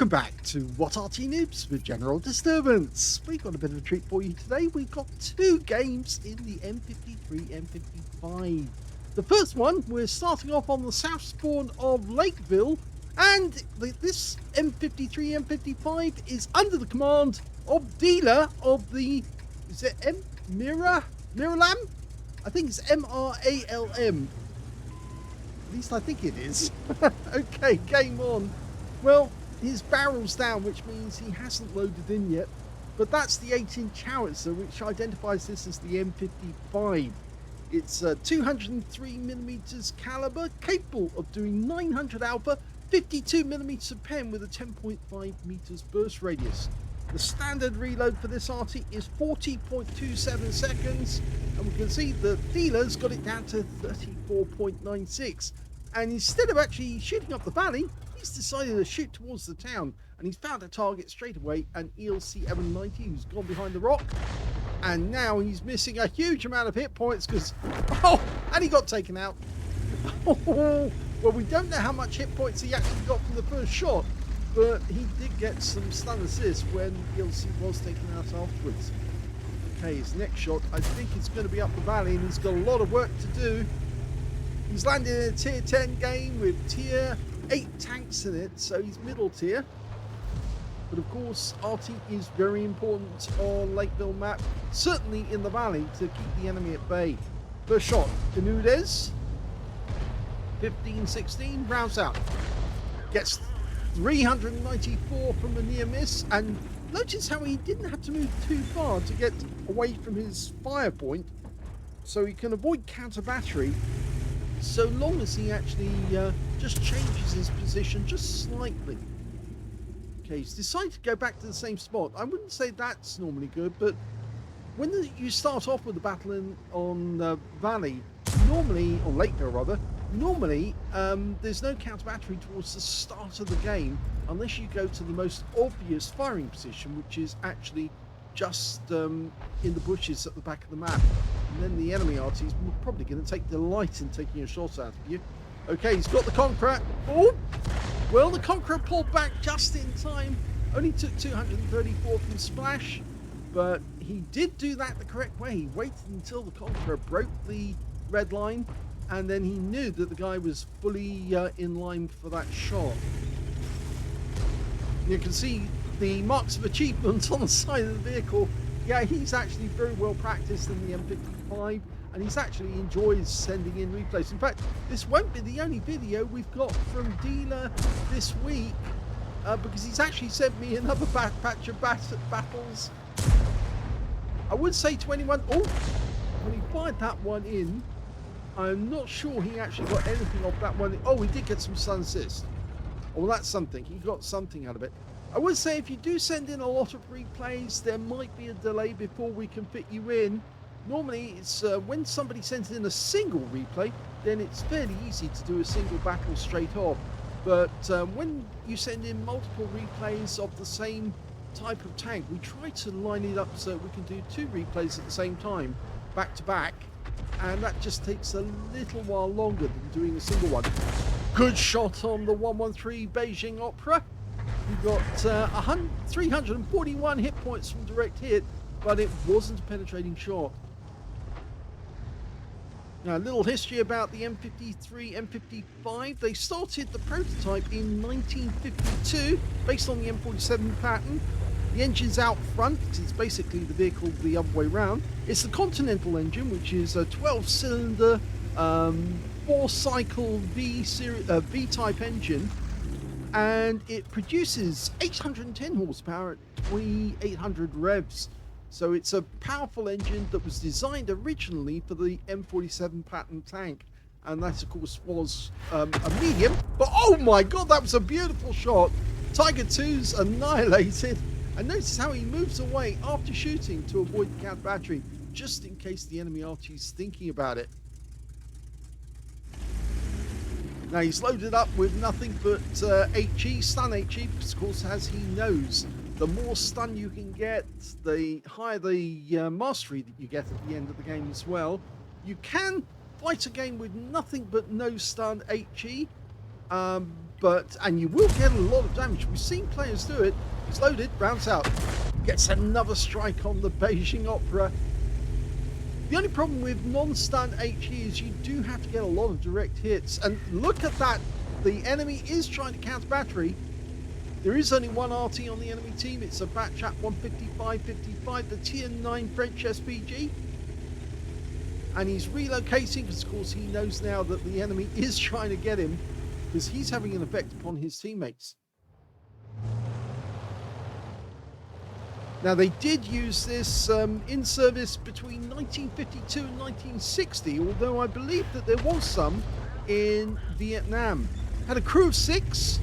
Welcome back to What Arty Noobs with General Disturbance. We've got a bit of a treat for you today. We've got two games in the M53, M55. The first one, we're starting off on the south spawn of Lakeville, and this M53, M55 is under the command of dealer of the, is it MRALM? I think it's MRALM. At least I think it is. Okay, game on. Well, his barrel's down, which means he hasn't loaded in yet. But that's the 18-inch howitzer, which identifies this as the M55. It's 203mm caliber, capable of doing 900 alpha, 52mm of pen with a 10.5 meters burst radius. The standard reload for this Arty is 40.27 seconds, and we can see the dealer's got it down to 34.96. And instead of actually shooting up the valley, he's decided to shoot towards the town, and he's found a target straight away, an ELC M90 who's gone behind the rock, and now he's missing a huge amount of hit points because, and he got taken out. Well, we don't know how much hit points he actually got from the first shot, but he did get some stun assist when ELC was taken out afterwards. Okay, his next shot, I think it's going to be up the valley, and he's got a lot of work to do. He's landed in a tier 10 game with tier 8 tanks in it, so he's middle tier. But of course, Arty is very important on Lakeville map, certainly in the valley, to keep the enemy at bay. First shot, Canudez, 15-16, rounds out. Gets 394 from the near miss, and notice how he didn't have to move too far to get away from his fire point, so he can avoid counter battery, so long as he actually just changes his position just slightly. Okay, he's decided to go back to the same spot. I wouldn't say that's normally good, but when you start off with the battle on Valley, normally, on Lakeville rather, normally there's no counter battery towards the start of the game unless you go to the most obvious firing position, which is actually just in the bushes at the back of the map. And then the enemy Arty is probably going to take delight in taking a shot out of you. Okay, he's got the Conqueror. Oh! Well, the Conqueror pulled back just in time. Only took 234 from Splash, but he did do that the correct way. He waited until the Conqueror broke the red line, and then he knew that the guy was fully in line for that shot. You can see the marks of achievement on the side of the vehicle. Yeah, he's actually very well practiced in the M55, and he's actually enjoys sending in replays. In fact, this won't be the only video we've got from dealer this week, because he's actually sent me another batch of battles. I would say to anyone, when he fired that one in, I'm not sure he actually got anything off that one. Oh, he did get some stun assist. Oh, well, that's something. He got something out of it. I would say if you do send in a lot of replays, there might be a delay before we can fit you in. Normally, it's when somebody sends in a single replay, then it's fairly easy to do a single battle straight off. But when you send in multiple replays of the same type of tank, we try to line it up so we can do two replays at the same time, back to back. And that just takes a little while longer than doing a single one. Good shot on the 113 Beijing Opera. We got 341 hit points from direct hit, but it wasn't a penetrating shot. Now, a little history about the M53, M55. They started the prototype in 1952, based on the M47 pattern. The engine's out front, because it's basically the vehicle the other way around. It's the Continental engine, which is a 12-cylinder, 4-cycle V-type engine. And it produces 810 horsepower at 2800 revs. So it's a powerful engine that was designed originally for the M47 pattern tank. And that, of course, was a medium. But, oh my god, that was a beautiful shot. Tiger 2's annihilated. And notice how he moves away after shooting to avoid the counter battery, just in case the enemy Arty is thinking about it. Now, he's loaded up with nothing but HE, stun HE, because of course, as he knows, the more stun you can get, the higher the mastery that you get at the end of the game as well. You can fight a game with nothing but no stun HE, And you will get a lot of damage. We've seen players do it. He's loaded, rounds out, gets another strike on the Beijing Opera. The only problem with non-stun HE is you do have to get a lot of direct hits. And look at that. The enemy is trying to counter battery. There is only one Arty on the enemy team. It's a Batchat 155-55, the tier 9 French SPG. And he's relocating because, of course, he knows now that the enemy is trying to get him because he's having an effect upon his teammates. Now, they did use this in service between 1952 and 1960, although I believe that there was some in Vietnam. Had a crew of 6,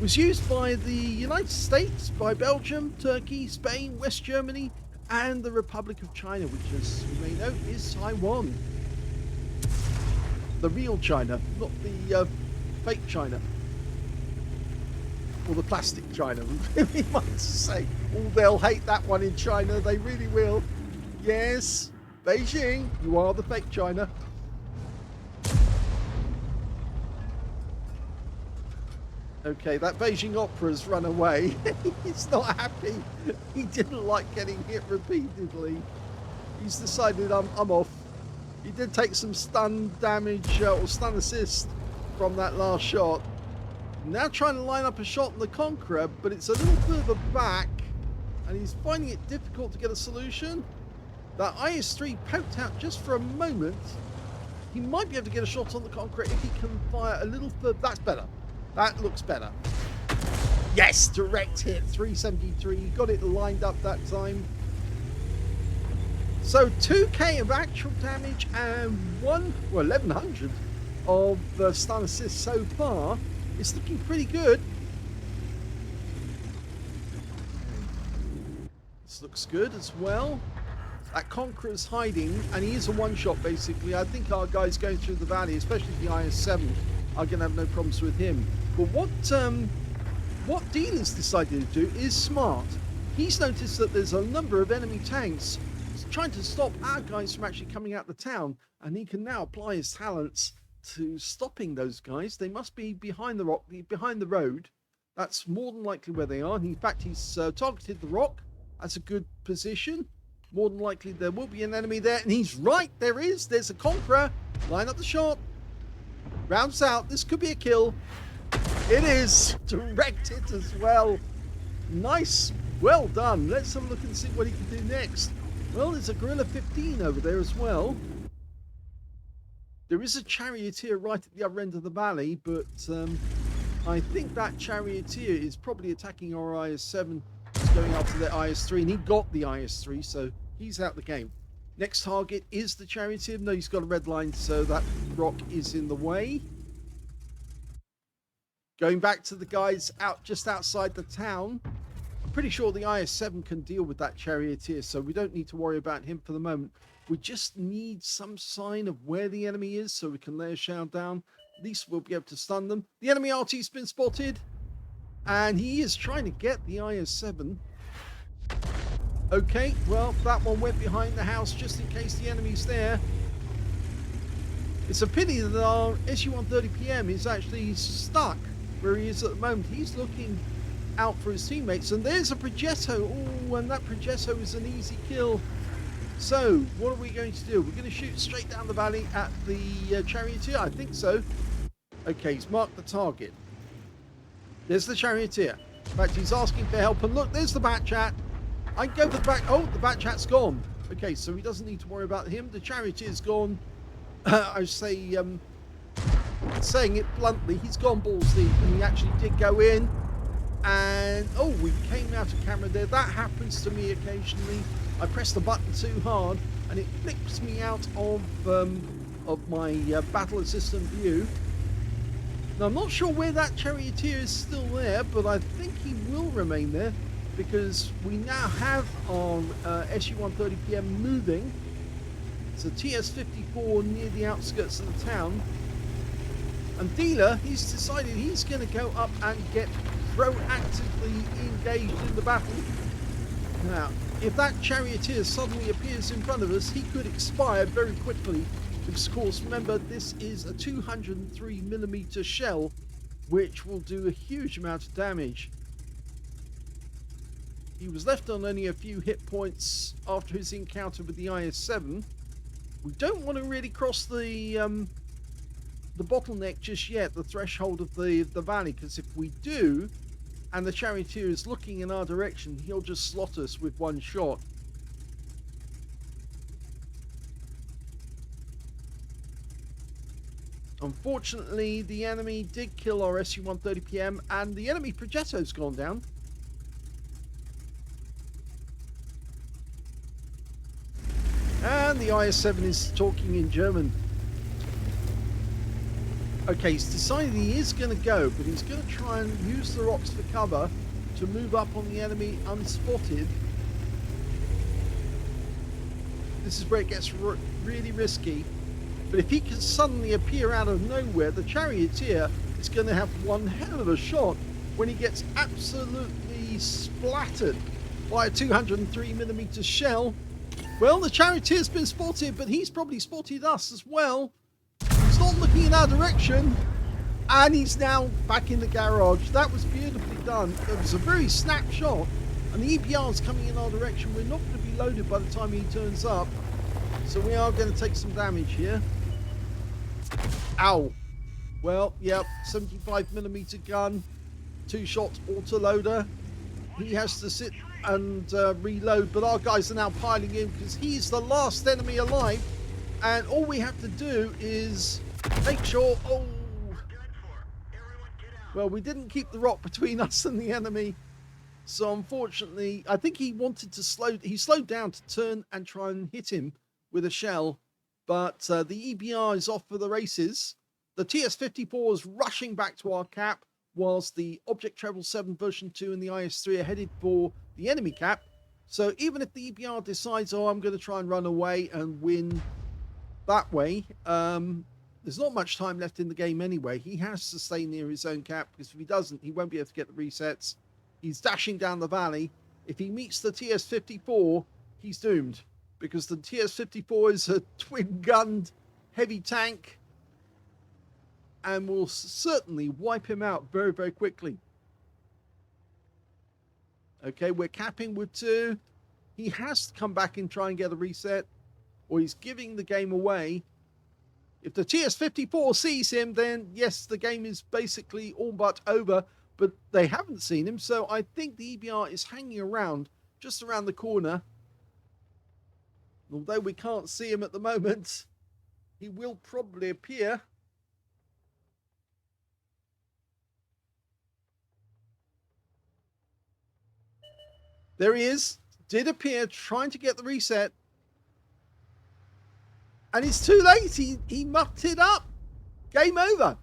was used by the United States, by Belgium, Turkey, Spain, West Germany, and the Republic of China, which, as you may know, is Taiwan. The real China, not the fake China. Or the plastic China, we might say. Oh, they'll hate that one in China, they really will. Yes, Beijing, you are the fake China. Okay, that Beijing Opera's run away. He's not happy. He didn't like getting hit repeatedly. He's decided I'm off. He did take some stun damage or stun assist from that last shot. Now trying to line up a shot on the Conqueror, but it's a little further back, and he's finding it difficult to get a solution. That IS-3 poked out just for a moment. He might be able to get a shot on the Conqueror if he can fire a little further. That's better. That looks better. Yes, direct hit, 373. Got it lined up that time. So 2k of actual damage and 1100 of stun assist so far. It's looking pretty good. This looks good as well. That Conqueror's hiding, and he is a one-shot basically. I think our guys going through the valley, especially the IS-7, are going to have no problems with him. But what D3al3r's decided to do is smart. He's noticed that there's a number of enemy tanks trying to stop our guys from actually coming out the town, and he can now apply his talents to stopping those guys. They must be behind the rock, behind the road. That's more than likely where they are. In fact, he's targeted the rock. That's a good position. More than likely there will be an enemy there, and he's right. There is. There's a Conqueror. Line up the shot. Rounds out. This could be a kill. It is. Direct hit as well. Nice. Well done. Let's have a look and see what he can do next. Well, there's a Gorilla 15 over there as well. There is a Charioteer right at the other end of the valley, but I think that Charioteer is probably attacking our IS-7. He's going after the IS-3, and he got the IS-3, so he's out the game. Next target is the Charioteer. No, he's got a red line, so that rock is in the way. Going back to the guys out just outside the town. I'm pretty sure the IS-7 can deal with that Charioteer, so we don't need to worry about him for the moment. We just need some sign of where the enemy is so we can lay a shout down. At least we'll be able to stun them. The enemy Arty's been spotted, and he is trying to get the IS-7. Okay, well, that one went behind the house just in case the enemy's there. It's a pity that our SU-130PM is actually stuck where he is at the moment. He's looking out for his teammates, and there's a Progetto. Oh, and that Progetto is an easy kill. So, what are we going to do? We're going to shoot straight down the valley at the Charioteer? I think so. Okay, he's marked the target. There's the Charioteer. In fact, he's asking for help, and look, there's the Batchat. I can go for the back. Oh, the Batchat's gone. Okay, so he doesn't need to worry about him. The Charioteer's gone. I say, saying it bluntly, he's gone balls deep, and he actually did go in. And, oh, we came out of camera there. That happens to me occasionally. I press the button too hard, and it flips me out of my battle assistant view. Now, I'm not sure where that Charioteer is still there, but I think he will remain there because we now have our SU-130PM moving. It's a TS-54 near the outskirts of the town. And D3al3r, he's decided he's going to go up and get proactively engaged in the battle. Now, if that Charioteer suddenly appears in front of us, he could expire very quickly. Because, of course, remember, this is a 203mm shell, which will do a huge amount of damage. He was left on only a few hit points after his encounter with the IS-7. We don't want to really cross the bottleneck just yet, the threshold of the valley, because if we do, and the charioteer is looking in our direction, he'll just slot us with one shot. Unfortunately, the enemy did kill our SU-130PM, and the enemy Progetto's gone down. And the IS-7 is talking in German. Okay, he's decided he is going to go, but he's going to try and use the rocks for cover to move up on the enemy unspotted. This is where it gets really risky. But if he can suddenly appear out of nowhere, the charioteer is going to have one hell of a shot when he gets absolutely splattered by a 203mm shell. Well, the charioteer's been spotted, but he's probably spotted us as well. He's not looking in our direction, and he's now back in the garage. That was beautifully done. It was a very snap shot, and the EBR's coming in our direction. We're not going to be loaded by the time he turns up, so we are going to take some damage here. Ow. Well, yep, 75mm gun, 2-shot autoloader. He has to sit and reload, but our guys are now piling in because he's the last enemy alive, and all we have to do is make sure... Oh, well, we didn't keep the rock between us and the enemy, so unfortunately I think he wanted to he slowed down to turn and try and hit him with a shell, but the EBR is off for the races. The TS-54 is rushing back to our cap, whilst the Object Treble 7 version 2 and the IS-3 are headed for the enemy cap. So even if the EBR decides, oh, I'm going to try and run away and win that way, there's not much time left in the game anyway. He has to stay near his own cap, because if he doesn't, he won't be able to get the resets. He's dashing down the valley. If he meets the TS-54, he's doomed, because the TS-54 is a twin-gunned heavy tank and will certainly wipe him out very, very quickly. Okay, we're capping with 2. He has to come back and try and get a reset, or he's giving the game away. If the TS-54 sees him, then yes, the game is basically all but over, but they haven't seen him, so I think the EBR is hanging around, just around the corner. Although we can't see him at the moment, he will probably appear. There he is, did appear, trying to get the reset. And it's too late, he mucked it up. Game over.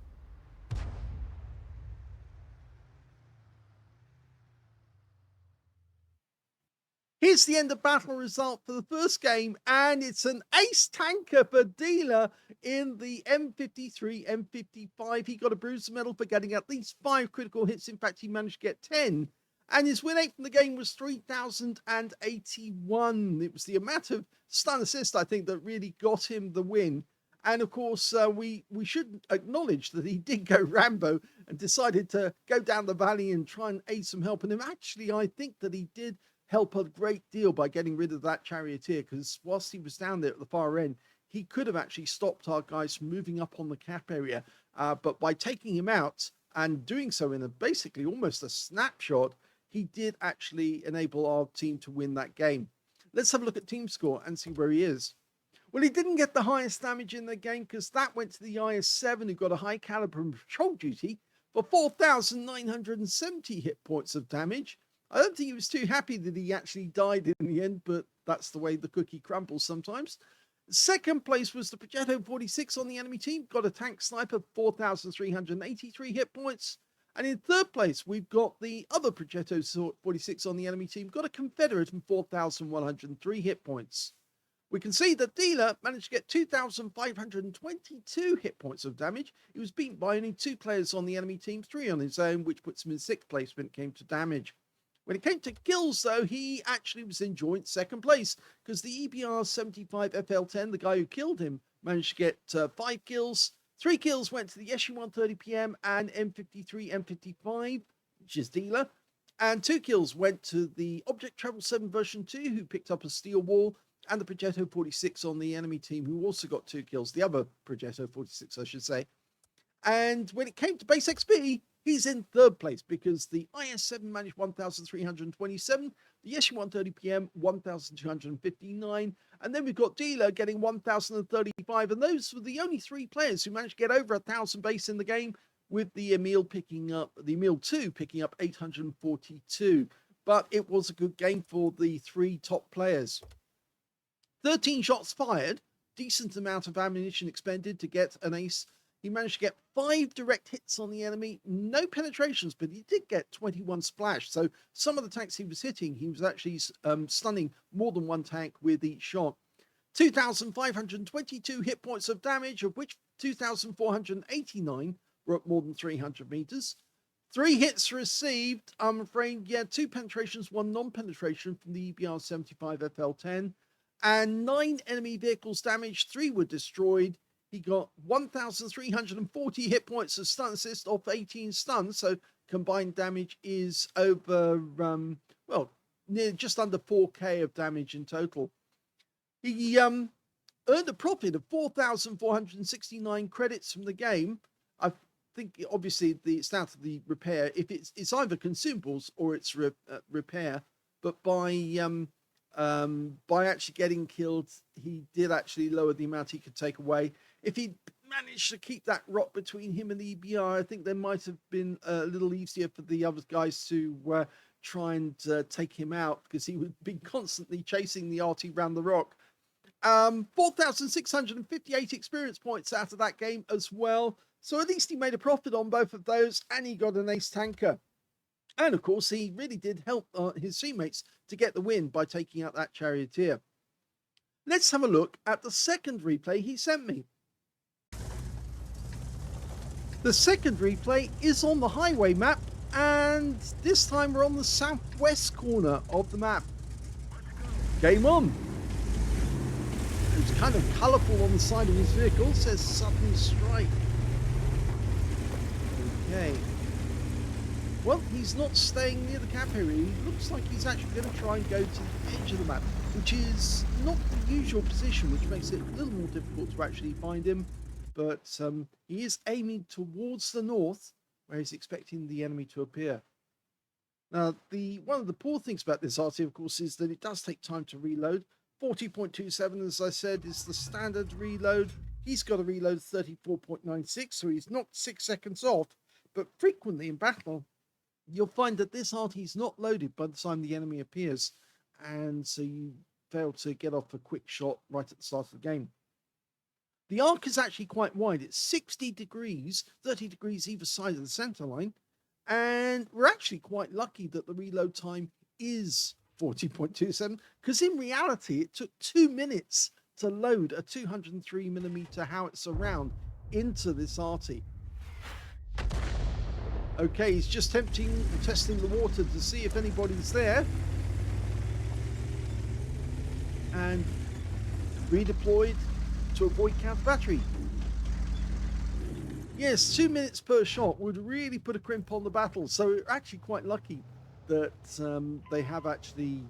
Here's the end of battle result for the first game, and it's an ace tanker for Dealer in the M53, M55. He got a bruiser medal for getting at least 5 critical hits. In fact, he managed to get 10. And his win rate from the game was 3,081. It was the amount of stun assist, I think, that really got him the win. And of course, we should acknowledge that he did go Rambo and decided to go down the valley and try and aid some help in him. Actually, I think that he did help a great deal by getting rid of that charioteer, because whilst he was down there at the far end, he could have actually stopped our guys from moving up on the cap area. But by taking him out and doing so in a basically almost a snapshot, he did actually enable our team to win that game. Let's have a look at team score and see where he is. Well, he didn't get the highest damage in the game, because that went to the IS-7, who got a high caliber and patrol duty for 4,970 hit points of damage. I don't think he was too happy that he actually died in the end, but that's the way the cookie crumbles sometimes. Second place was the Progetto 46 on the enemy team, got a tank sniper, 4,383 hit points. And in third place, we've got the other Progetto 46 on the enemy team, got a Confederate and 4,103 hit points. We can see that Dealer managed to get 2,522 hit points of damage. He was beaten by only 2 players on the enemy team, 3 on his own, which puts him in 6th place when it came to damage. When it came to kills, though, he actually was in joint 2nd place, because the EBR 75 FL10, the guy who killed him, managed to get 5 kills, 3 kills went to the SU-130PM and M53, M55, which is dealer. And 2 kills went to the Object Travel 7 version 2, who picked up a steel wall, and the Progetto 46 on the enemy team, who also got 2 kills. The other Progetto 46, I should say. And when it came to base XP, he's in 3rd place because the IS-7 managed 1,327, the SU-130PM 1,259, and then we've got Dealer getting 1,035, and those were the only 3 players who managed to get over 1,000 base in the game, with the Emil 2 picking up 842. But it was a good game for the 3 top players. 13 shots fired, decent amount of ammunition expended to get an ace. He managed to get 5 direct hits on the enemy, no penetrations, but he did get 21 splash. So some of the tanks he was hitting, he was actually stunning more than 1 tank with each shot. 2,522 hit points of damage, of which 2,489 were at more than 300 meters. 3 hits received, I'm afraid, 2 penetrations, 1 non-penetration from the EBR-75 FL10, and 9 enemy vehicles damaged, 3 were destroyed. He got 1,340 hit points of stun assist off 18 stuns, so combined damage is over, near just under 4k of damage in total. He earned a profit of 4,469 credits from the game. I think, obviously, it's down to the repair. If it's either consumables or it's repair, but by actually getting killed, he did actually lower the amount he could take away. If he managed to keep that rock between him and the EBR, I think there might have been a little easier for the other guys to try and take him out, because he would be constantly chasing the Arty around the rock. 4,658 experience points out of that game as well. So at least he made a profit on both of those, and he got an ace tanker. And of course, he really did help his teammates to get the win by taking out that charioteer. Let's have a look at the second replay he sent me. The second replay is on the highway map, and this time we're on the southwest corner of the map. Game on. It's kind of colourful on the side of his vehicle. It says Sudden Strike. Okay. Well, he's not staying near the camp area. He looks like he's actually going to try and go to the edge of the map, which is not the usual position, which makes it a little more difficult to actually find him. But he is aiming towards the north, where he's expecting the enemy to appear. Now, one of the poor things about this Arty, of course, is that it does take time to reload. 40.27, as I said, is the standard reload. He's got a reload of 34.96, so he's not 6 seconds off. But frequently in battle, you'll find that this Arty is not loaded by the time the enemy appears, and so you fail to get off a quick shot right at the start of the game. The arc is actually quite wide. It's 60 degrees, 30 degrees either side of the center line. And we're actually quite lucky that the reload time is 40.27, because in reality, it took 2 minutes to load a 203mm howitzer round into this Arty. Okay, he's just testing the water to see if anybody's there. And redeployed to avoid counter battery. Yes, 2 minutes per shot would really put a crimp on the battle, so we're actually quite lucky that they have actually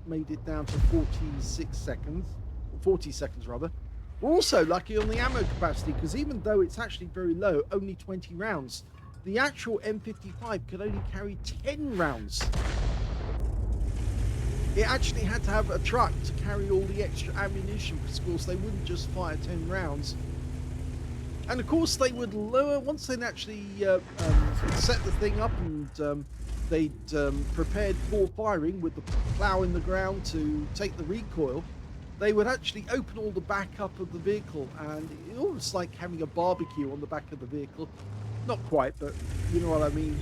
made it down to 40 seconds rather. We're also lucky on the ammo capacity, because even though it's actually very low, only 20 rounds, the actual M55 could only carry 10 rounds. It actually had to have a truck to carry all the extra ammunition, because of course they wouldn't just fire 10 rounds. And of course they would lower, once they'd actually set the thing up and they'd prepared for firing with the plow in the ground to take the recoil, they would actually open all the back up of the vehicle, and it's almost like having a barbecue on the back of the vehicle. Not quite, but you know what I mean.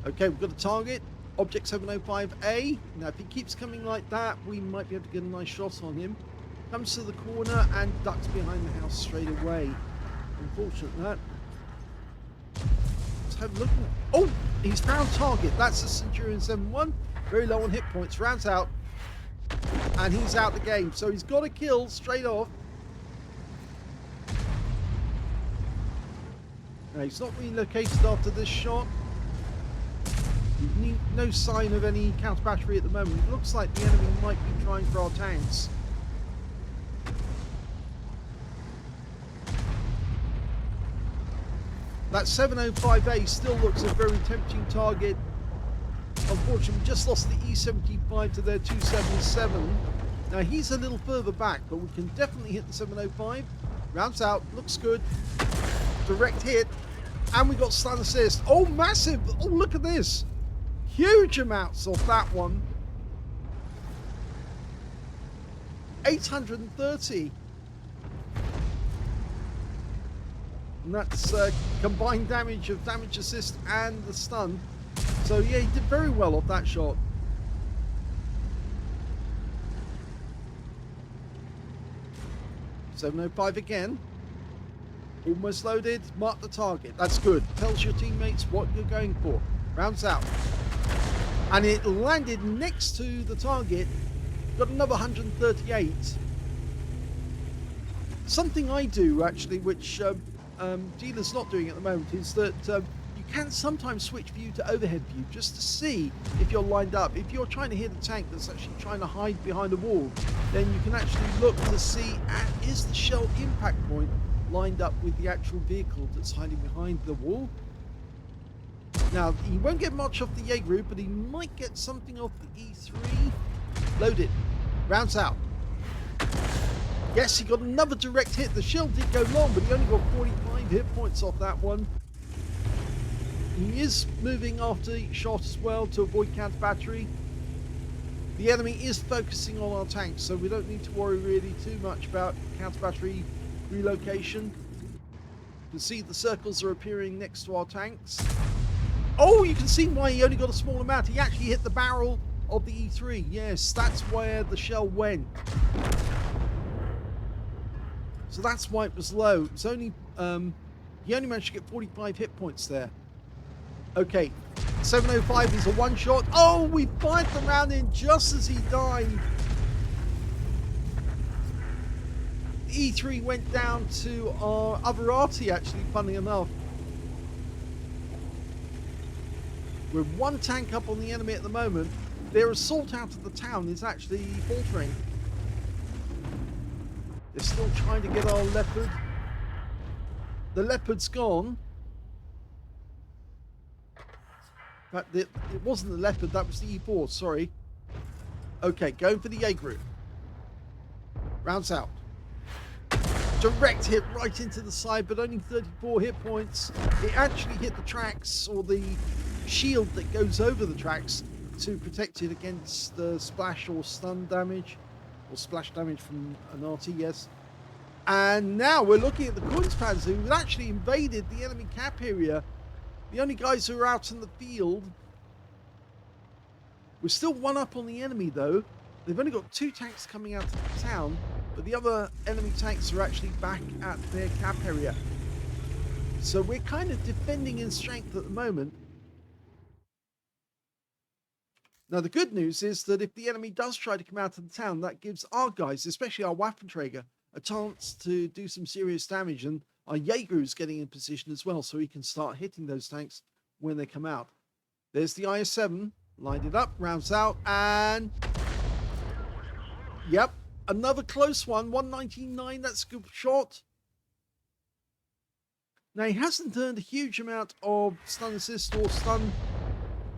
Okay, we've got a target, Object 705A. Now, if he keeps coming like that, we might be able to get a nice shot on him. Comes to the corner and ducks behind the house straight away. Unfortunate that. Let's have a look. Oh! He's found target. That's the Centurion 7-1. Very low on hit points. Rounds out. And he's out the game. So he's got a kill straight off. Now, he's not relocated after this shot. No sign of any counter battery at the moment. It looks like the enemy might be trying for our tanks. That 705A still looks a very tempting target. Unfortunately, we just lost the E75 to their 277. Now, he's a little further back, but we can definitely hit the 705. Rounds out, looks good. Direct hit. And we got stun assist. Oh, massive. Oh, look at this. Huge amounts of that one. 830. And that's combined damage of damage assist and the stun. So yeah, he did very well off that shot. .705 again. Almost loaded. Mark the target. That's good. Tells your teammates what you're going for. Rounds out. And it landed next to the target. Got another 138. Something I do actually, which dealer's not doing at the moment, is that you can sometimes switch view to overhead view just to see if you're lined up. If you're trying to hit a tank that's actually trying to hide behind a wall, then you can actually look to see is the shell impact point lined up with the actual vehicle that's hiding behind the wall. Now, he won't get much off the Jaeger, but he might get something off the E3. Loaded. Rounds out. Yes, he got another direct hit. The shell did go long, but he only got 45 hit points off that one. He is moving after each shot as well to avoid counter battery. The enemy is focusing on our tanks, so we don't need to worry really too much about counter battery relocation. You can see the circles are appearing next to our tanks. Oh, you can see why he only got a small amount. He actually hit the barrel of the E3. Yes, that's where the shell went. So that's why it was low. It was only he only managed to get 45 hit points there. Okay, 705 is a one shot. Oh, we fired the round in just as he died. E3 went down to our other Arty, actually, funny enough. With one tank up on the enemy at the moment, their assault out of the town is actually faltering. They're still trying to get our Leopard. The Leopard's gone. But it wasn't the Leopard, that was the E4, sorry. Okay, going for the Jaeger. Rounds out. Direct hit right into the side, but only 34 hit points. It actually hit the tracks, or the shield that goes over the tracks, to protect it against the splash or stun damage, or splash damage from an Arty, yes. And now we're looking at the Kunstpanzer, who actually invaded the enemy cap area. The only guys who are out in the field. We're still one up on the enemy though. They've only got 2 tanks coming out of the town, but the other enemy tanks are actually back at their cap area. So we're kind of defending in strength at the moment. Now the good news is that if the enemy does try to come out of the town, that gives our guys, especially our Waffenträger, a chance to do some serious damage, and our Jaeger is getting in position as well, so he can start hitting those tanks when they come out. There's the IS-7, lined it up, rounds out, and yep, another close one, 199, that's a good shot. Now he hasn't earned a huge amount of stun assist or stun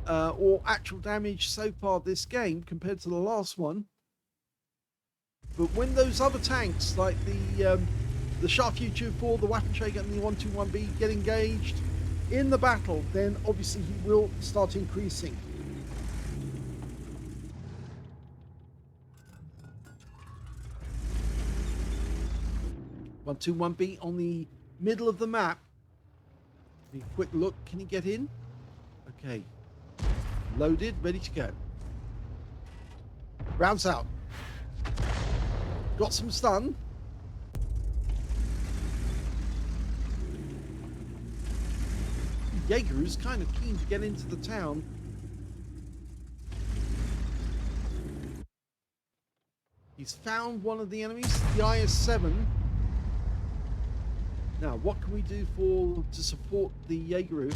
or actual damage so far this game compared to the last one. But when those other tanks, like the Sharp U-24, the Waffenträger and the 121B get engaged in the battle, then obviously he will start increasing. .121B on the middle of the map. A quick look, can he get in? Okay. Loaded, ready to go. Rounds out. Got some stun. Jaeger, who's kind of keen to get into the town. He's found one of the enemies, the IS-7. Now, what can we do to support the Jaeger?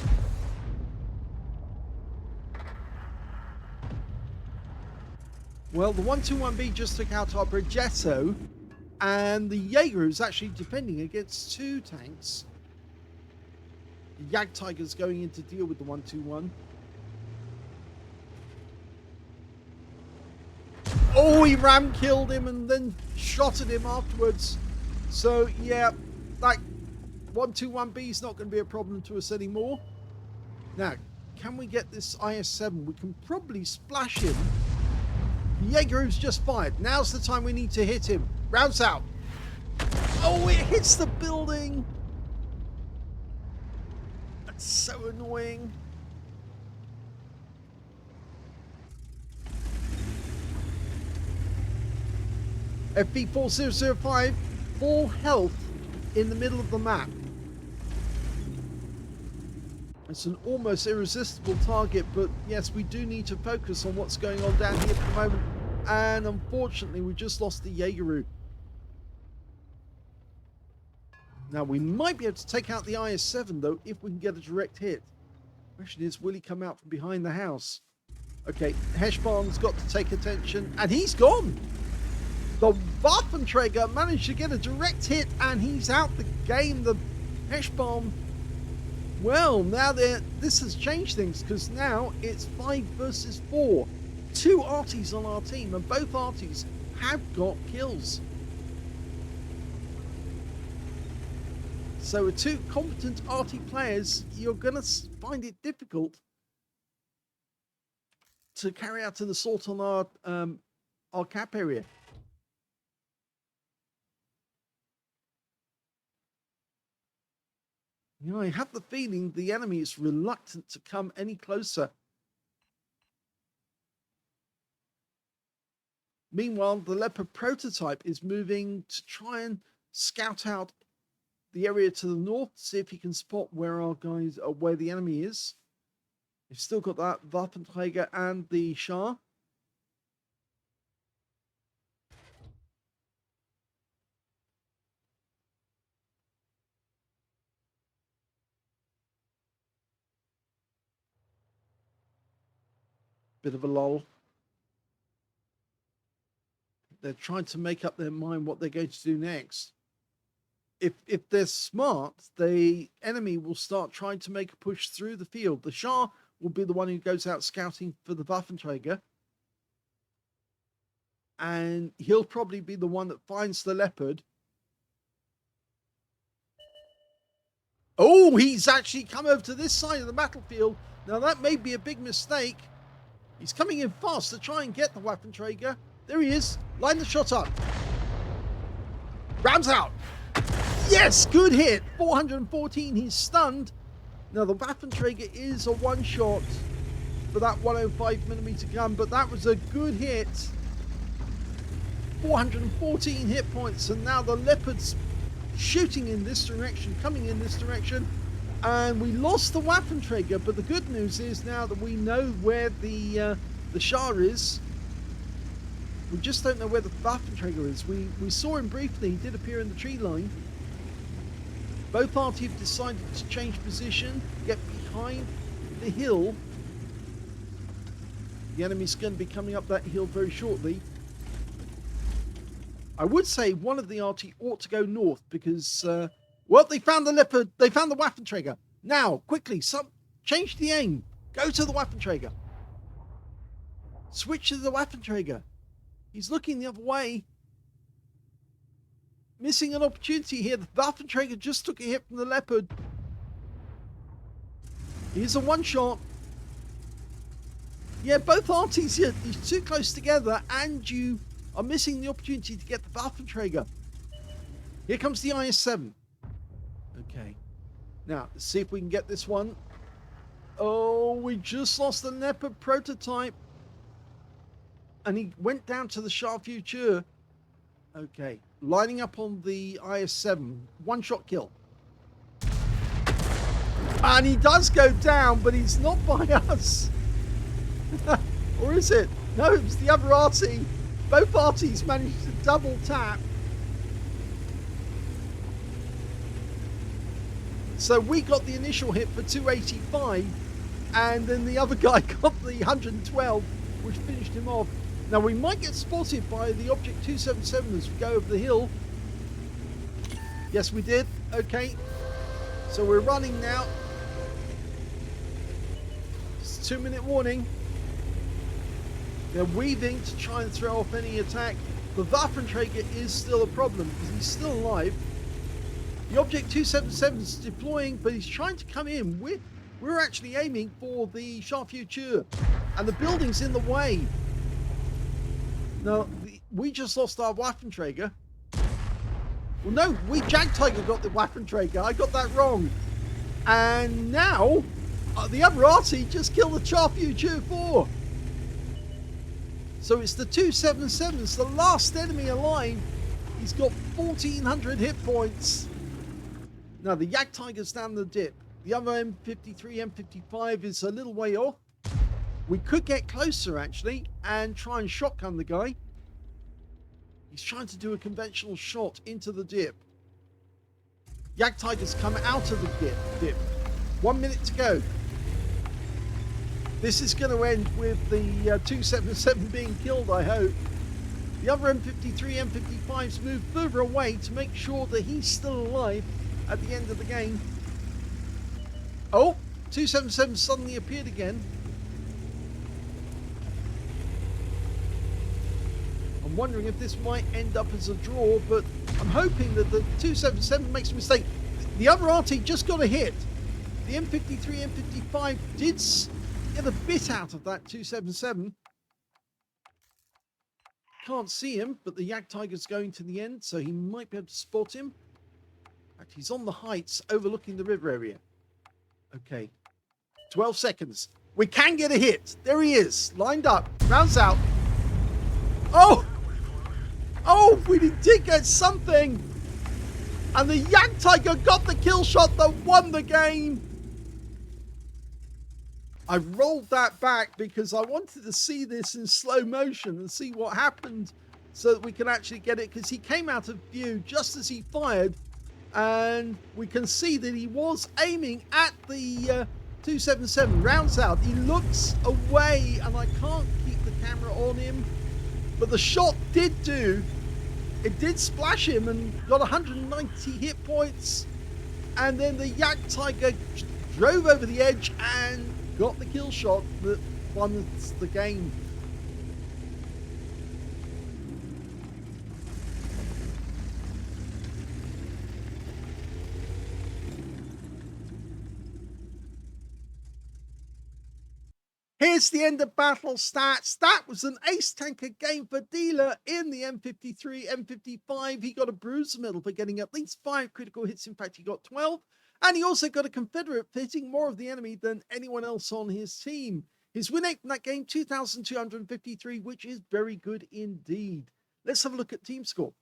Well, the 121B just took out our Progetto, and the Jaeger is actually defending against 2 tanks. The Jagdtiger's going in to deal with the 121. Oh, he ram killed him and then shot at him afterwards. So, yeah, that 121B is not going to be a problem to us anymore. Now, can we get this IS-7? We can probably splash him. Jaeger's just fired. Now's the time we need to hit him. Rounds out. Oh, it hits the building. That's so annoying. FV4005, full health in the middle of the map. It's an almost irresistible target, but yes, we do need to focus on what's going on down here at the moment. And unfortunately, we just lost the Jaeger. Now, we might be able to take out the IS-7, though, if we can get a direct hit. The question is, will he come out from behind the house? Okay, Heshbahn's got to take attention, and he's gone! The Waffenträger managed to get a direct hit, and he's out the game. The Heshbahn... Well, now this has changed things, because now it's 5 versus 4. 2 Artys on our team, and both Artys have got kills. So with 2 competent Arty players, you're going to find it difficult to carry out an assault on our cap area. You know, I have the feeling the enemy is reluctant to come any closer. Meanwhile, the Leopard prototype is moving to try and scout out the area to the north, see if he can spot where our guys are, where the enemy is. We've still got that Waffenträger and the Shah. Bit of a lull. They're trying to make up their mind what they're going to do next. If they're smart, the enemy will start trying to make a push through the field. The Shah will be the one who goes out scouting for the Waffenträger. And he'll probably be the one that finds the Leopard. Oh, he's actually come over to this side of the battlefield. Now, that may be a big mistake. He's coming in fast to try and get the Waffenträger. There he is. Line the shot up. Rams out. Yes, good hit. 414. He's stunned. Now, the Waffenträger is a one-shot for that 105mm gun, but that was a good hit. 414 hit points, and now the Leopard's shooting in this direction, coming in this direction, and we lost the Waffenträger, but the good news is now that we know where the Shah is. We just don't know where the Waffenträger is. We saw him briefly. He did appear in the tree line. Both parties have decided to change position, get behind the hill. The enemy's going to be coming up that hill very shortly. I would say one of the Arty ought to go north because, well, they found the Leopard. They found the Waffenträger. Now, quickly, change the aim. Go to the Waffenträger. Switch to the Waffenträger. He's looking the other way. Missing an opportunity here. The Waffenträger just took a hit from the Leopard. Here's a one-shot. Yeah, both Artys here. He's too close together, and you are missing the opportunity to get the Waffenträger. Here comes the IS-7. Okay. Now, let's see if we can get this one. Oh, we just lost the Leopard prototype. And he went down to the Shah Future. Okay. Lining up on the IS-7. One-shot kill. And he does go down, but he's not by us. Or is it? No, it's the other Arty. Both Artys managed to double tap. So we got the initial hit for 285, and then the other guy got the 112, which finished him off. Now we might get spotted by the Object 277 as we go over the hill. Yes, we did. Okay. So we're running now. It's a 2-minute warning. They're weaving to try and throw off any attack. The Waffenträger is still a problem because he's still alive. The Object 277 is deploying, but he's trying to come in. We're actually aiming for the Future, and the building's in the way. Now, we just lost our Waffenträger. Well, no, Jagdtiger got the Waffenträger. I got that wrong. And now, the other Arty just killed the Future 4. So it's the 277. It's the last enemy alive. He's got 1,400 hit points. Now, the Jagdtiger's down the dip. The other M53, M55 is a little way off. We could get closer, actually, and try and shotgun the guy. He's trying to do a conventional shot into the dip. Jagdtiger's come out of the dip. 1 minute to go. This is going to end with the 277 being killed, I hope. The other M53, M55s move further away to make sure that he's still alive at the end of the game. Oh, 277 suddenly appeared again. I'm wondering if this might end up as a draw, but I'm hoping that the 277 makes a mistake. The other Arty just got a hit. The M53, M55 did get a bit out of that 277. Can't see him, but the Jagdtiger's going to the end, so he might be able to spot him. In fact, he's on the heights overlooking the river area. Okay, 12 seconds. We can get a hit. There he is, lined up, rounds out. Oh! Oh, we did get something! And the Jagdtiger got the kill shot that won the game! I rolled that back because I wanted to see this in slow motion and see what happened so that we can actually get it, because he came out of view just as he fired, and we can see that he was aiming at the 277. Rounds out, he looks away and I can't keep the camera on him, but the shot did do. It did splash him and got 190 hit points, and then the Jagdtiger drove over the edge and got the kill shot that won the game. Here's the end of battle stats. That was an ace tanker game for D3al3r in the M53, M55. He got a bruiser medal for getting at least 5 critical hits. In fact, he got 12. And he also got a Confederate hitting more of the enemy than anyone else on his team. His win rate in that game, 2,253, which is very good indeed. Let's have a look at team score.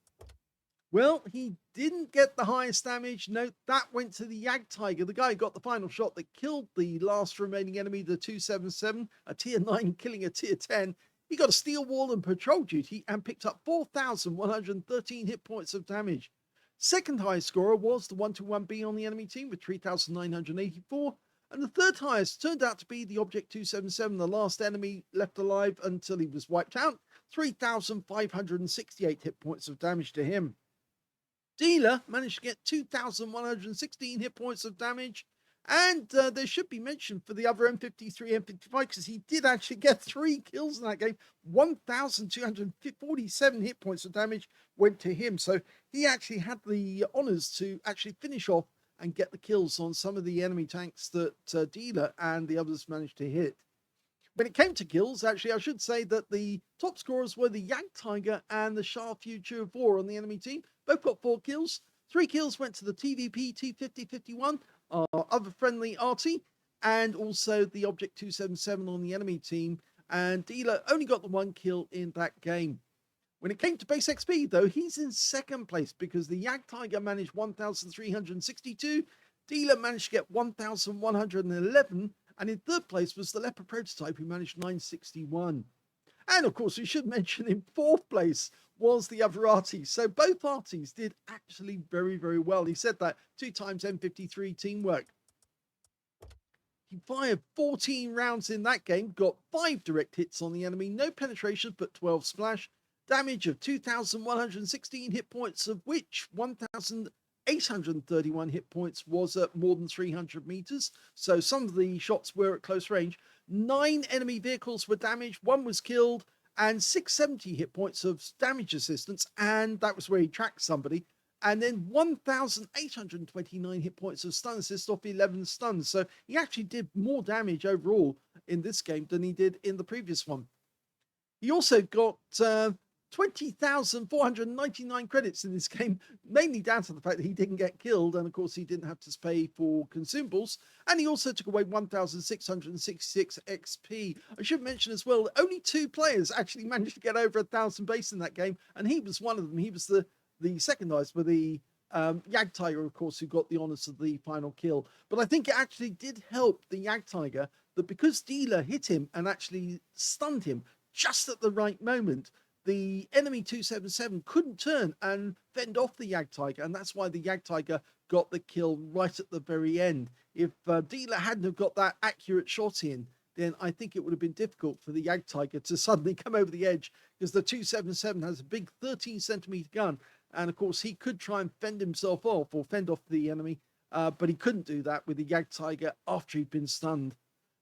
Well, he didn't get the highest damage. Note that went to the Jagdtiger, the guy who got the final shot that killed the last remaining enemy, the 277, a tier 9 killing a tier 10. He got a steel wall and patrol duty and picked up 4,113 hit points of damage. Second highest scorer was the 121B on the enemy team with 3,984. And the third highest turned out to be the Object 277, the last enemy left alive until he was wiped out. 3,568 hit points of damage to him. D3al3r managed to get 2,116 hit points of damage. And there should be mention for the other M53, M55, because he did actually get 3 kills in that game. 1,247 hit points of damage went to him. So he actually had the honors to actually finish off and get the kills on some of the enemy tanks that D3al3r and the others managed to hit. When it came to kills, actually, I should say that the top scorers were the Jagdtiger and the Future 4 on the enemy team. Both got 4 kills. 3 kills went to the TVP T5051, our other friendly Arty, and also the Object 277 on the enemy team. And D3al3r only got the 1 kill in that game. When it came to base XP, though, he's in second place because the Jagdtiger managed 1,362. Dealer managed to get 1,111, and in third place was the Leopard prototype, who managed 961. And of course, we should mention in fourth place was the other Arty. So both Artys did actually very, very well. He said that 2 times M53 teamwork. He fired 14 rounds in that game, got 5 direct hits on the enemy, no penetration, but 12 splash, damage of 2,116 hit points, of which 1,831 hit points was at more than 300 meters. So some of the shots were at close range. 9 enemy vehicles were damaged, 1 was killed, and 670 hit points of damage assistance, and that was where he tracked somebody. And then 1,829 hit points of stun assist off 11 stuns. So he actually did more damage overall in this game than he did in the previous one. He also got 20,499 credits in this game, mainly down to the fact that he didn't get killed, and of course he didn't have to pay for consumables, and he also took away 1,666 XP. I should mention as well, only 2 players actually managed to get over 1,000 base in that game, and he was one of them. He was the second highest, with the Jagdtiger, of course, who got the honors of the final kill. But I think it actually did help the Jagdtiger that because Dealer hit him and actually stunned him just at the right moment, the enemy 277 couldn't turn and fend off the Jagdtiger, and that's why the Jagdtiger got the kill right at the very end. If Dealer hadn't have got that accurate shot in, then I think it would have been difficult for the Jagdtiger to suddenly come over the edge, because the 277 has a big 13-centimeter gun, and of course he could try and fend himself off or fend off the enemy, but he couldn't do that with the Jagdtiger after he'd been stunned.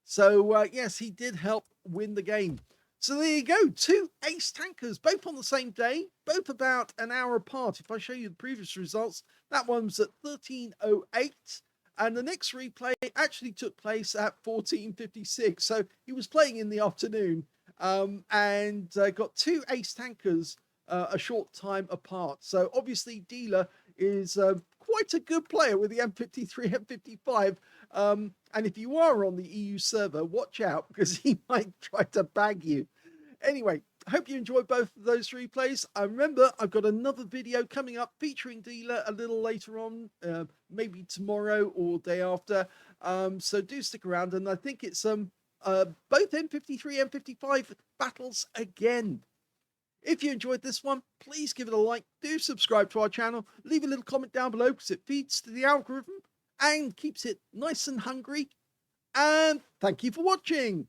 So yes, he did help win the game. So there you go, 2 ace tankers, both on the same day, both about an hour apart. If I show you the previous results, that one was at 13:08, and the next replay actually took place at 14:56. So he was playing in the afternoon, and got 2 ace tankers a short time apart. So obviously Dealer is quite a good player with the M53, M55. And if you are on the EU server, watch out, because he might try to bag you. Anyway, I hope you enjoyed both of those replays. Remember, I've got another video coming up featuring Dealer a little later on, maybe tomorrow or day after. So do stick around, and I think it's both M53, M55 battles again. If you enjoyed this one, please give it a like, do subscribe to our channel, leave a little comment down below, because it feeds to the algorithm and keeps it nice and hungry. And thank you for watching.